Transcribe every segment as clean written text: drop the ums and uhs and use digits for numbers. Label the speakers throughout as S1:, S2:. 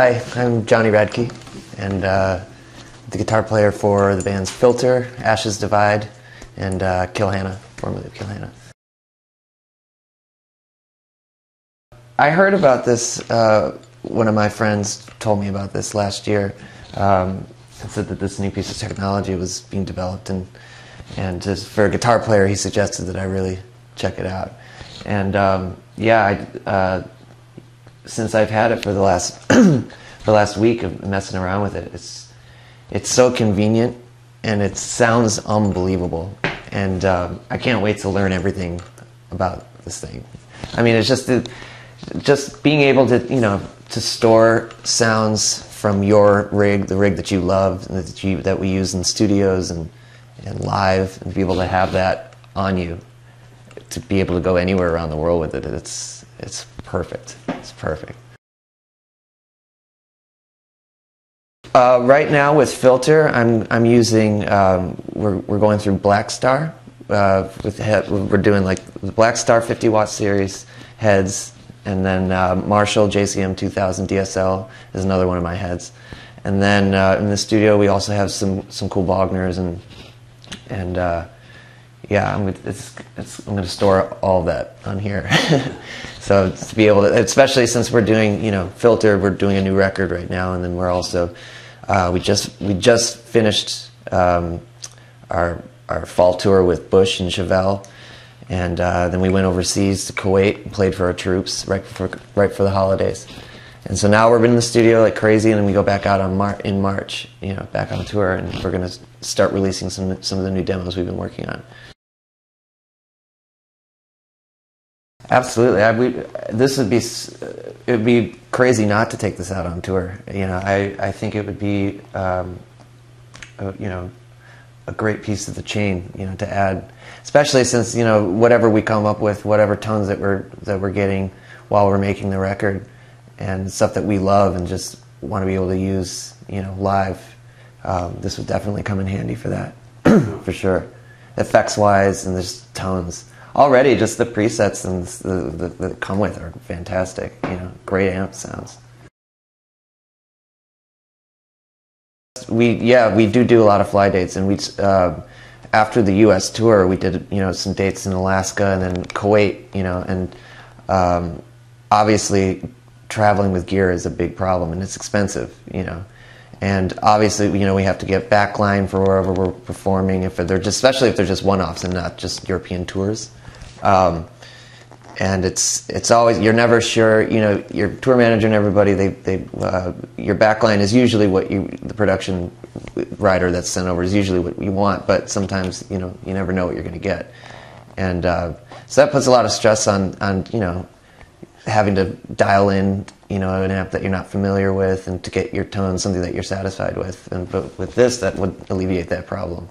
S1: Hi, I'm Johnny Radtke, and the guitar player for the bands Filter, Ashes Divide, and Kill Hannah, formerly of Kill Hannah. I heard about this, one of my friends told me about this last year, and said that this new piece of technology was being developed, and just for a guitar player he suggested that I really check it out. And yeah, since I've had it for the last week of messing around with it, it's so convenient and it sounds unbelievable, and I can't wait to learn everything about this thing. I mean, it's just being able to, to store sounds from your rig, the rig that you love, that we use in studios and live, and be able to have that on you, to be able to go anywhere around the world with it. It's perfect. It's perfect. Right now with Filter, I'm using we're going through Black Star. We're doing like the Black Star 50-watt series heads, and then Marshall JCM 2000 DSL is another one of my heads. And then in the studio we also have some cool Wagners, and yeah, I'm going to store all of that on here. So to be able to, especially since we're doing, Filter, we're doing a new record right now, and then we're also we just finished our fall tour with Bush and Chevelle, and then we went overseas to Kuwait and played for our troops right for the holidays. And so now we're in the studio like crazy, and then we go back out in March, back on tour, and we're going to start releasing some of the new demos we've been working on. Absolutely. It would be crazy not to take this out on tour. I think it would be, a great piece of the chain, to add, especially since, whatever we come up with, whatever tones that we're getting while we're making the record, and stuff that we love and just want to be able to use, live, this would definitely come in handy for that, for sure. Effects-wise, and just tones. Already, just the presets and that come with are fantastic. Great amp sounds. We do a lot of fly dates, and after the U.S. tour, we did some dates in Alaska and then Kuwait. And obviously, traveling with gear is a big problem, and it's expensive. And obviously, we have to get backline for wherever we're performing, especially if they're just one-offs and not just European tours. And it's always, you're never sure, your tour manager and everybody, your backline is usually what the production writer that's sent over is usually what you want, but sometimes, you never know what you're going to get. And so that puts a lot of stress on having to dial in, an amp that you're not familiar with, and to get your tone something that you're satisfied with. But with this, that would alleviate that problem.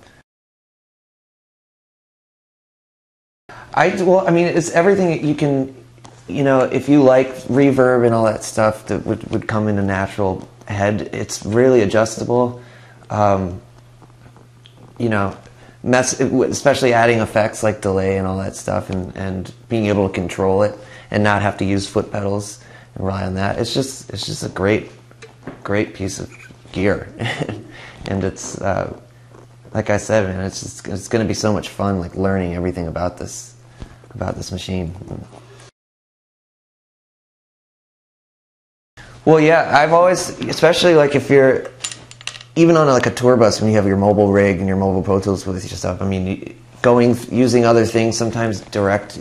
S1: It's everything that you can, if you like reverb and all that stuff that would come in a natural head, it's really adjustable. Especially adding effects like delay and all that stuff, and being able to control it and not have to use foot pedals and rely on that. It's just a great piece of gear. And it's, like I said, man, it's going to be so much fun, like learning everything about this machine. Well, yeah, I've always, especially like if you're even on like a tour bus, when you have your mobile rig and your mobile Pro Tools with your stuff, using other things, sometimes direct,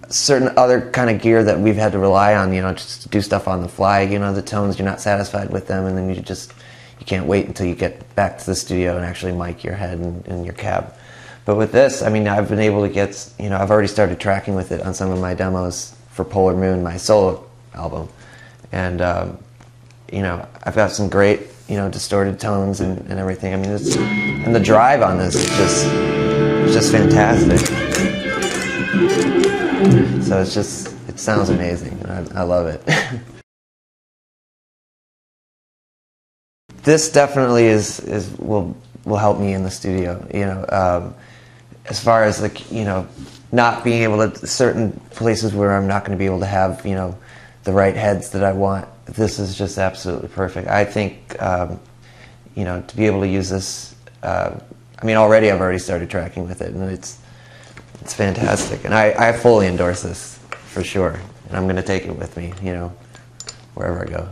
S1: certain other kind of gear that we've had to rely on, just to do stuff on the fly, the tones, you're not satisfied with them, and then you can't wait until you get back to the studio and actually mic your head in your cab. But with this, I've been able to get, I've already started tracking with it on some of my demos for Polar Moon, my solo album. And, I've got some great, distorted tones and everything. And the drive on this is just fantastic. So it sounds amazing. I love it. This definitely will help me in the studio. As far as not being able to, certain places where I'm not going to be able to have, you know, the right heads that I want, this is just absolutely perfect. I think, you know, to be able to use this, I mean, already I've already started tracking with it, and it's fantastic. And I fully endorse this, for sure. And I'm going to take it with me, you know, wherever I go.